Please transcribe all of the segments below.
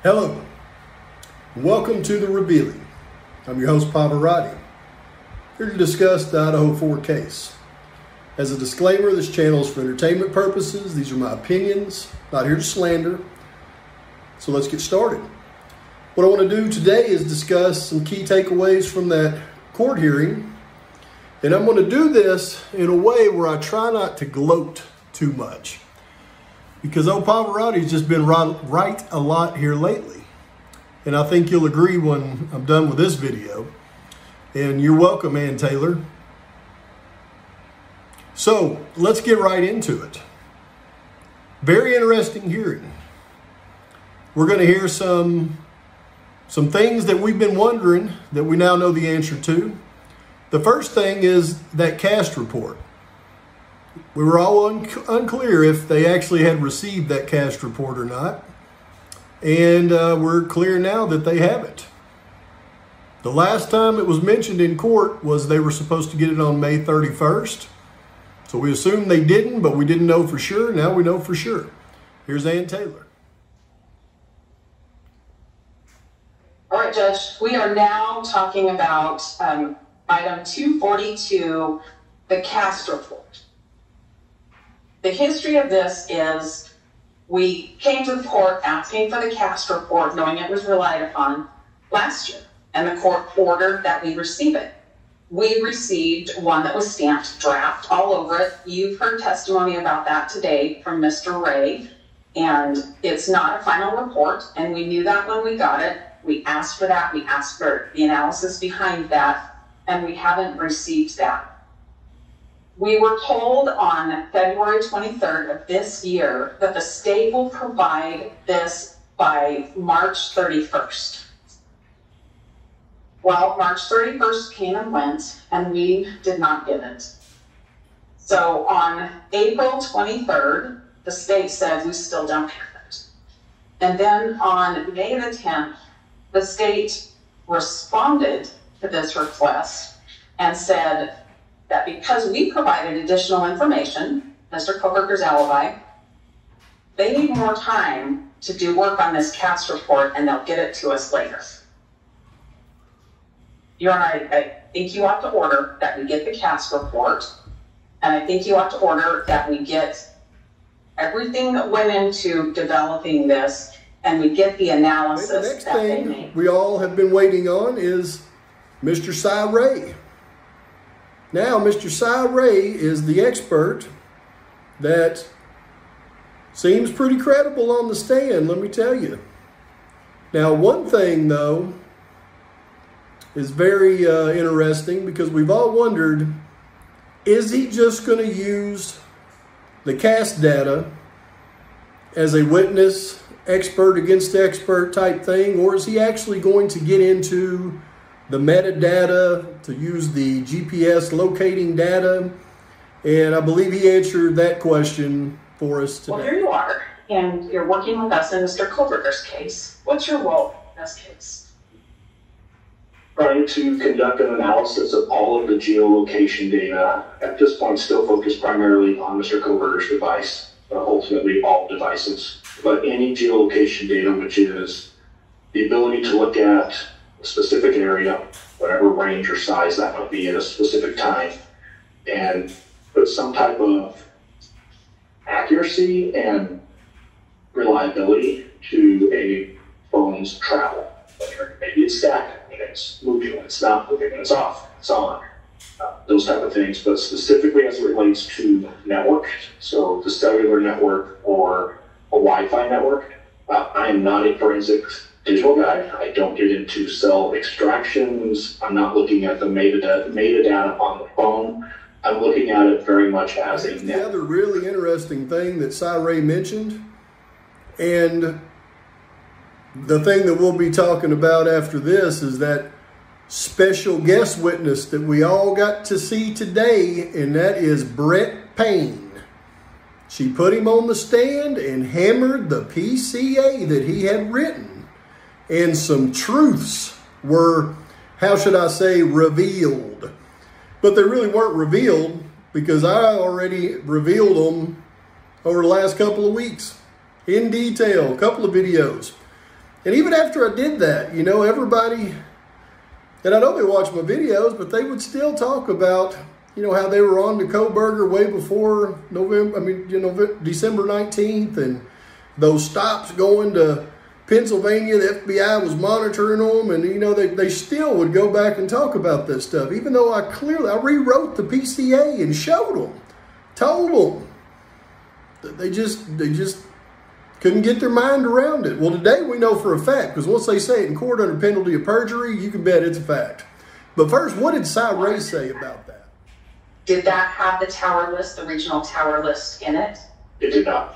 Hello, welcome to The Revealing. I'm your host, Pavoratii, here to discuss the Idaho 4 case. As a disclaimer, this channel is for entertainment purposes. These are my opinions, not here to slander. So let's get started. What I want to do today is discuss some key takeaways from that court hearing. And I'm going to do this in a way where I try not to gloat too much, because old Pavaratii's just been right a lot here lately. And I think you'll agree when I'm done with this video. And you're welcome, Ann Taylor. So let's get right into it. Very interesting hearing. We're going to hear some things that we've been wondering that we now know the answer to. The first thing is that cast report. We were all unclear if they actually had received that cast report or not. And we're clear now that they haven't. The last time it was mentioned in court was they were supposed to get it on May 31st. So we assumed they didn't, but we didn't know for sure. Now we know for sure. Here's Ann Taylor. All right, Judge, we are now talking about item 242, the cast report. The history of this is we came to the court asking for the cast report, knowing it was relied upon last year, and the court ordered that we receive it. We received one that was stamped draft all over it. You've heard testimony about that today from Mr. Ray, and it's not a final report, and we knew that when we got it. We asked for that. We asked for the analysis behind that, and we haven't received that. We were told on February 23rd of this year that the state will provide this by March 31st. Well, March 31st came and went, and we did not get it. So on April 23rd, the state said we still don't have it. And then on May the 10th, the state responded to this request and said that because we provided additional information, Mr. Kohbergers' alibi, they need more time to do work on this cast report, and they'll get it to us later. Your Honor, I think you ought to order that we get the cast report, and I think you ought to order that we get everything that went into developing this, and we get the analysis that they made. The next thing we all have been waiting on is Mr. Cy Ray. Now, Mr. Cy Ray is the expert that seems pretty credible on the stand, let me tell you. Now, one thing, though, is very interesting, because we've all wondered, is he just going to use the cast data as a witness, expert against expert type thing, or is he actually going to get into the metadata, to use the GPS locating data? And I believe he answered that question for us today. Well, here you are, and you're working with us in Mr. Kohbergers' case. What's your role in this case? Trying to conduct an analysis of all of the geolocation data. At this point, still focused primarily on Mr. Kohbergers' device, ultimately all devices. But any geolocation data, which is the ability to look at a specific area, whatever range or size that might be at a specific time, and put some type of accuracy and reliability to a phone's travel. Maybe it's static, and it's moving when it's not moving, when it's off, it's on. Those type of things, but specifically as it relates to network, so the cellular network or a Wi-Fi network. I am not a forensic digital guy. I don't get into cell extractions. I'm not looking at the metadata on the phone. I'm looking at it very much as a network. The other really interesting thing that Cy Ray mentioned, and the thing that we'll be talking about after this, is that special guest witness that we all got to see today, and that is Brett Payne. She put him on the stand and hammered the PCA that he had written. And some truths were, how should I say, revealed. But they really weren't revealed, because I already revealed them over the last couple of weeks in detail, a couple of videos. And even after I did that, you know, everybody, and I know they watch my videos, but they would still talk about, you know, how they were on to Kohberger way before December 19th, and those stops going to Pennsylvania, the FBI was monitoring them, and, you know, they still would go back and talk about this stuff, even though I rewrote the PCA and showed them, told them. They just couldn't get their mind around it. Well, today we know for a fact, because once they say it in court under penalty of perjury, you can bet it's a fact. But first, what did Cy Ray say about that? Did that have the tower list, the regional tower list in it? It did not.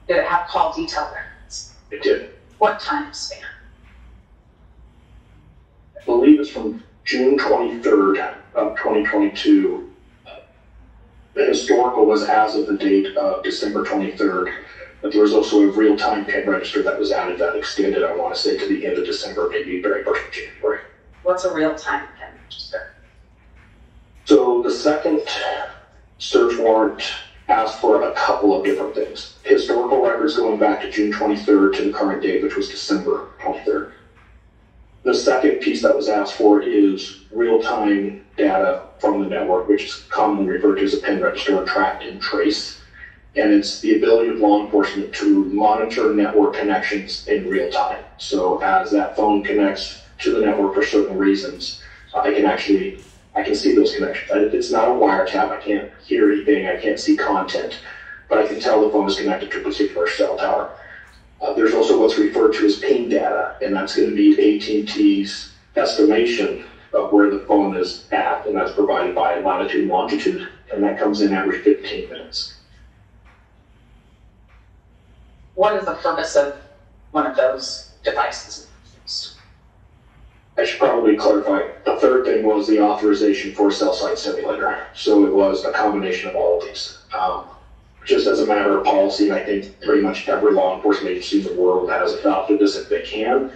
Did it have call detail records? It did. What time span? I believe it's from June 23rd of 2022. The historical was as of the date of December 23rd. But there was also a real-time pin register that was added that extended, I want to say, to the end of December, maybe very first of January. What's a real-time pin register? So the second search warrant asked for a couple of different things. Historical records going back to June 23rd to the current date, which was December 23rd. The second piece that was asked for is real-time data from the network, which is commonly referred to as a pin register, or track and trace. And it's the ability of law enforcement to monitor network connections in real time. So as that phone connects to the network for certain reasons, I can see those connections. It's not a wiretap, I can't hear anything, I can't see content, but I can tell the phone is connected to a particular cell tower. There's also what's referred to as ping data, and that's going to be AT&T's estimation of where the phone is at, and that's provided by latitude and longitude, and that comes in every 15 minutes. What is the purpose of one of those devices? I should probably clarify. The third thing was the authorization for a cell site simulator. So it was a combination of all of these. Just as a matter of policy, and I think pretty much every law enforcement agency in the world has adopted this if they can.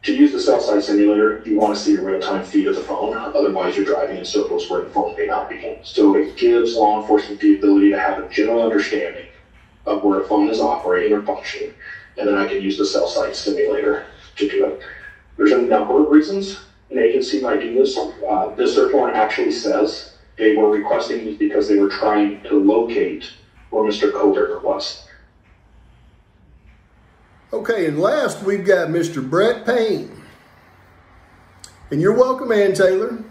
To use the cell site simulator, you want to see a real-time feed of the phone. Otherwise, you're driving in circles where the phone may not be. So it gives law enforcement the ability to have a general understanding of where a phone is operating or functioning, and then I can use the cell site simulator to do it. There's a number of reasons an agency might do this. This search warrant actually says they were requesting these because they were trying to locate where Mr. Kohberger was. Okay, and last we've got Mr. Brett Payne. And you're welcome, Ann Taylor.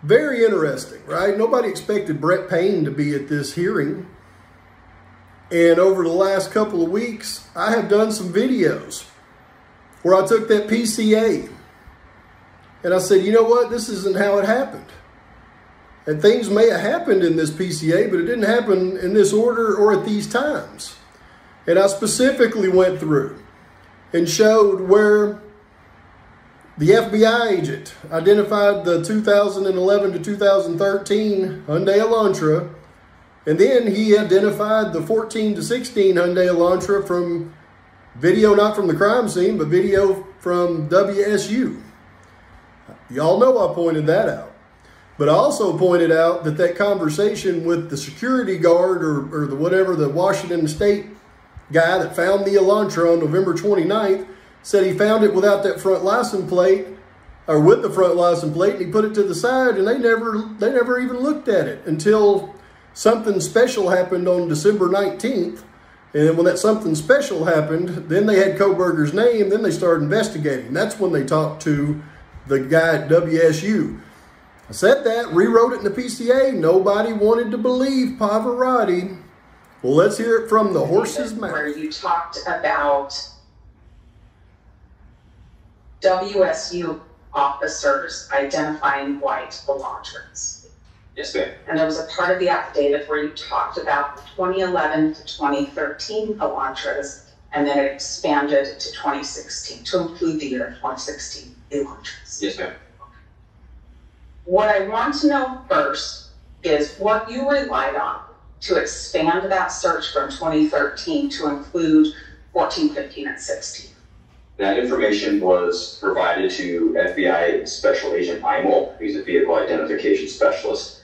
Very interesting, right? Nobody expected Brett Payne to be at this hearing. And over the last couple of weeks, I have done some videos where I took that PCA and I said, you know what, this isn't how it happened. And things may have happened in this PCA, but it didn't happen in this order or at these times. And I specifically went through and showed where the FBI agent identified the 2011 to 2013 Hyundai Elantra. And then he identified the 14 to 16 Hyundai Elantra from video, not from the crime scene, but video from WSU. Y'all know I pointed that out. But I also pointed out that conversation with the security guard or the Washington State guy that found the Elantra on November 29th said he found it without that front license plate, or with the front license plate, and he put it to the side, and they never even looked at it until something special happened on December 19th. And then when that something special happened, then they had Kohberger's name, then they started investigating. That's when they talked to the guy at WSU. I said that, rewrote it in the PCA. Nobody wanted to believe Pavoratii. Well, let's hear it from the horse's mouth. Where you talked about WSU officers identifying white Elantras. Yes, ma'am. And there was a part of the affidavit where you talked about the 2011 to 2013 Elantras, and then it expanded to 2016 to include the year 2016 Elantras. Yes, ma'am. What I want to know first is what you relied on to expand that search from 2013 to include 14, 15, and 16. That information was provided to FBI Special Agent Imel, who's a vehicle identification specialist.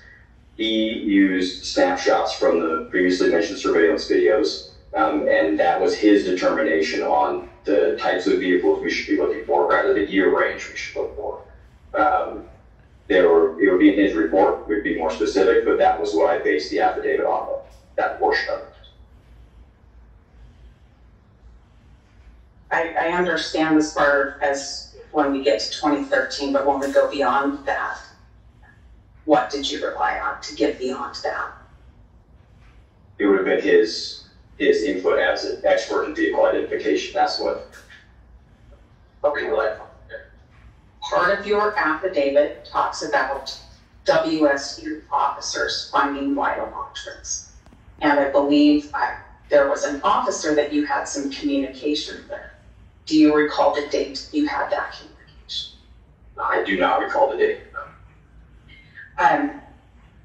He used snapshots from the previously mentioned surveillance videos, and that was his determination on the types of vehicles we should be looking for, rather the year range we should look for. It would be in his report, would be more specific, but that was what I based the affidavit on, that portion of it. I understand as far as when we get to 2013, but when we go beyond that, what did you rely on to get beyond that? It would have been his input as an expert in vehicle identification. That's what we relied on. Part of your affidavit talks about WSU officers finding white elantras. And I believe there was an officer that you had some communication with. Do you recall the date you had that communication? I do not recall the date.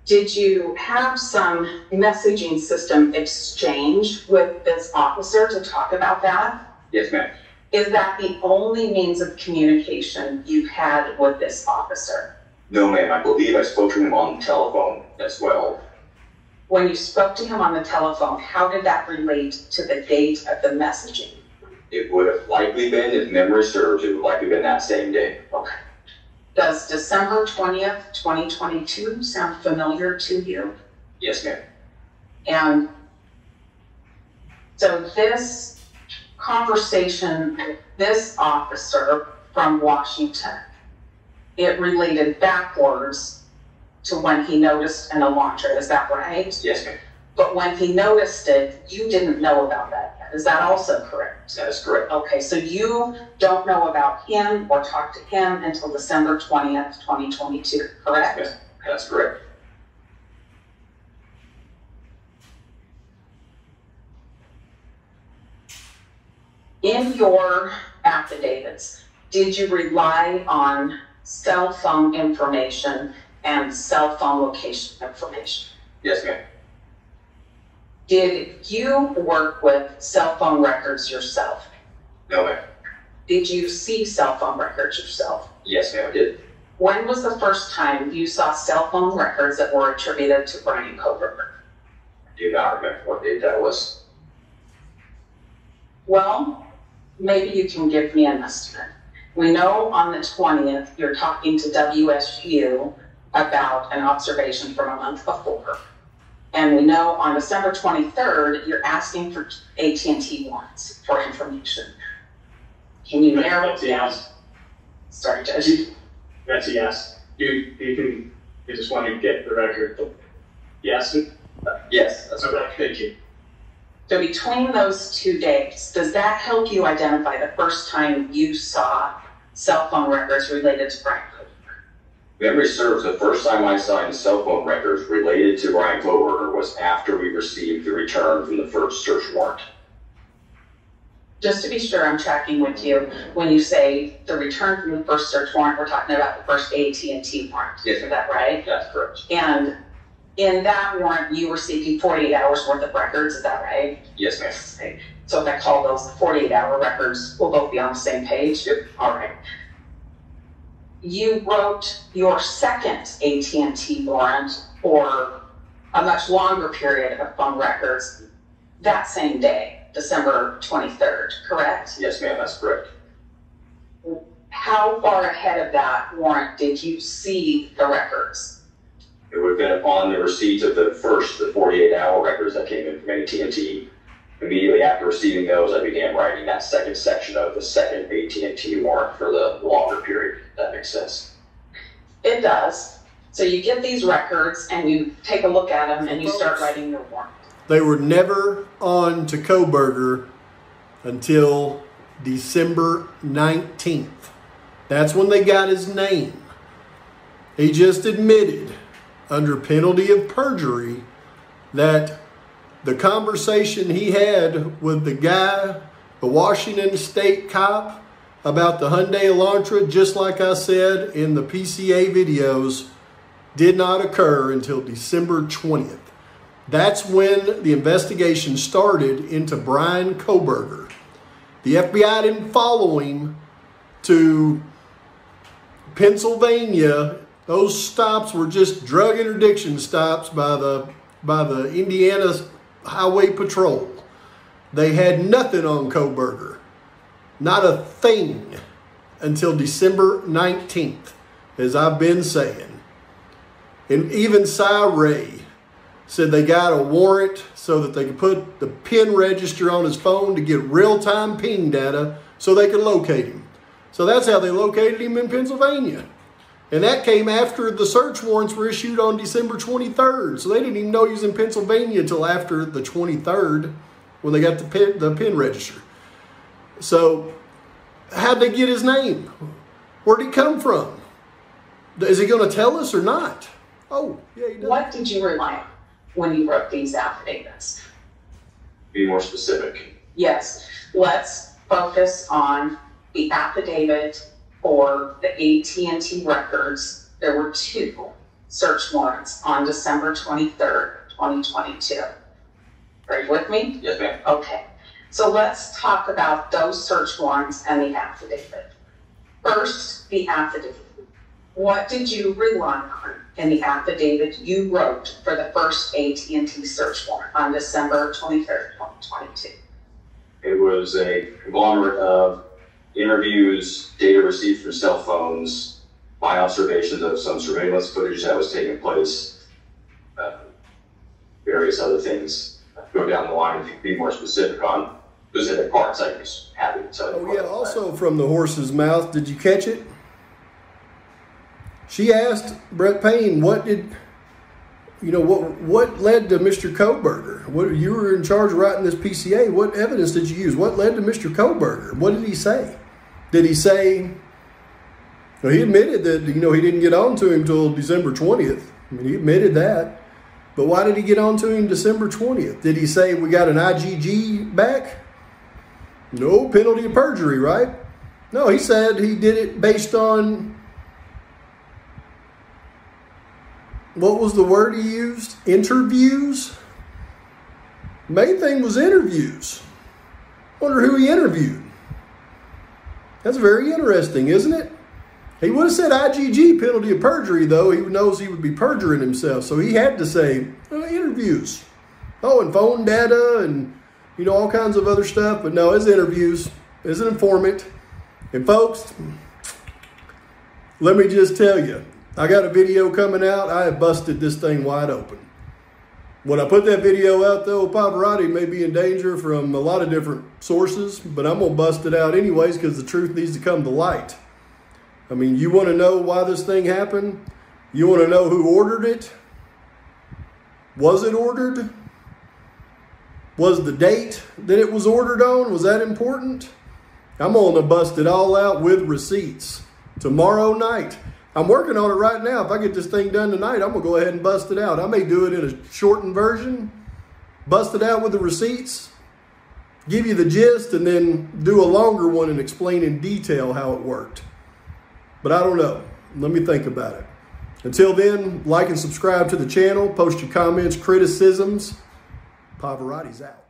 Did you have some messaging system exchange with this officer to talk about that? Yes, ma'am. Is that the only means of communication you've had with this officer? No, ma'am. I believe I spoke to him on the telephone as well. When you spoke to him on the telephone, how did that relate to the date of the messaging? It would have likely been, if memory serves, it would likely been that same day. Okay. Does December 20th, 2022 sound familiar to you? Yes, ma'am. And so this conversation with this officer from Washington, it related backwards to when he noticed an elantra, is that right? Yes, ma'am. But when he noticed it, you didn't know about that yet. Is that also correct? That is correct. Okay, so you don't know about him or talk to him until December 20th, 2022, correct? Yes, that's correct. In your affidavits, did you rely on cell phone information and cell phone location information? Yes, ma'am. Did you work with cell phone records yourself? No, ma'am. Did you see cell phone records yourself? Yes, ma'am, I did. When was the first time you saw cell phone records that were attributed to Bryan Kohbergers? I do not remember what date that was. Well, maybe you can give me an estimate. We know on the 20th, you're talking to WSU about an observation from a month before. And we know on December 23rd, you're asking for AT&T warrants for information. Can you narrow it down? Sorry, Judge. That's a yes. You just want to get the record. Yes? Yes, that's Okay, correct. thank you. So between those 2 dates, does that help you identify the first time you saw cell phone records related to Bryan Kohbergers? Memory serves, the first time I saw any cell phone records related to Bryan Kohbergers was after we received the return from the first search warrant. Just to be sure I'm tracking with you, when you say the return from the first search warrant, we're talking about the first AT&T warrant. Yes. Is that right? That's correct. And in that warrant, you were seeking 48 hours worth of records, is that right? Yes, ma'am. So if I call those 48-hour records, we'll both be on the same page? Yep. All right. You wrote your second AT&T warrant for a much longer period of phone records that same day, December 23rd, correct? Yes, ma'am, that's correct. How far ahead of that warrant did you see the records? It would have been upon the receipt of the 48-hour records that came in from AT&T. Immediately after receiving those, I began writing that second section of the second AT&T warrant for the longer period. If that makes sense. It does. So you get these records and you take a look at them and you start writing your warrant. They were never on to Kohberger until December 19th. That's when they got his name. He just admitted under penalty of perjury that the conversation he had with the guy, the Washington State cop, about the Hyundai Elantra, just like I said in the PCA videos, did not occur until December 20th. That's when the investigation started into Bryan Kohbergers. The FBI didn't follow him to Pennsylvania. Those stops were just drug interdiction stops by the Indiana Highway Patrol. They had nothing on Kohbergers. Not a thing until December 19th, as I've been saying. And even Cy Ray said they got a warrant so that they could put the PIN register on his phone to get real-time ping data so they could locate him. So that's how they located him in Pennsylvania. And that came after the search warrants were issued on December 23rd. So they didn't even know he was in Pennsylvania until after the 23rd when they got the PIN register. So how'd they get his name? Where'd he come from? Is he going to tell us or not? Oh, yeah, he does. What did you rely on when you wrote these affidavits? Be more specific. Yes, let's focus on the affidavit for the AT&T records. There were 2 search warrants on December 23rd, 2022. Are you with me? Yes, ma'am. Okay, so let's talk about those search warrants and the affidavit. First, the affidavit. What did you rely on in the affidavit you wrote for the first AT&T search warrant on December 23rd, 2022? It was a conglomerate of interviews, data received from cell phones, my observations of some surveillance footage that was taking place, various other things. Go down the line if you can be more specific on specific parts, I was happy to tell you. Oh, yeah, also from the horse's mouth, did you catch it? She asked Brett Payne, what led to Mr. Kohberger? You were in charge of writing this PCA. What evidence did you use? What led to Mr. Kohberger? What did he say? Did he say, well, he admitted that, he didn't get on to him until December 20th. I mean, he admitted that. But why did he get on to him December 20th? Did he say we got an IGG back? No, penalty of perjury, right? No, he said he did it based on, what was the word he used? Interviews? Main thing was interviews. Wonder who he interviewed. That's very interesting, isn't it? He would have said IGG, penalty of perjury, though. He knows he would be perjuring himself. So he had to say interviews. Oh, and phone data and, all kinds of other stuff. But no, his interviews, as an informant. And folks, let me just tell you, I got a video coming out. I have busted this thing wide open. When I put that video out, though, Pavoratii may be in danger from a lot of different sources, but I'm going to bust it out anyways because the truth needs to come to light. I mean, you want to know why this thing happened? You want to know who ordered it? Was it ordered? Was the date that it was ordered on, was that important? I'm going to bust it all out with receipts tomorrow night. I'm working on it right now. If I get this thing done tonight, I'm going to go ahead and bust it out. I may do it in a shortened version, bust it out with the receipts, give you the gist, and then do a longer one and explain in detail how it worked. But I don't know. Let me think about it. Until then, like and subscribe to the channel. Post your comments, criticisms. Pavaratii's out.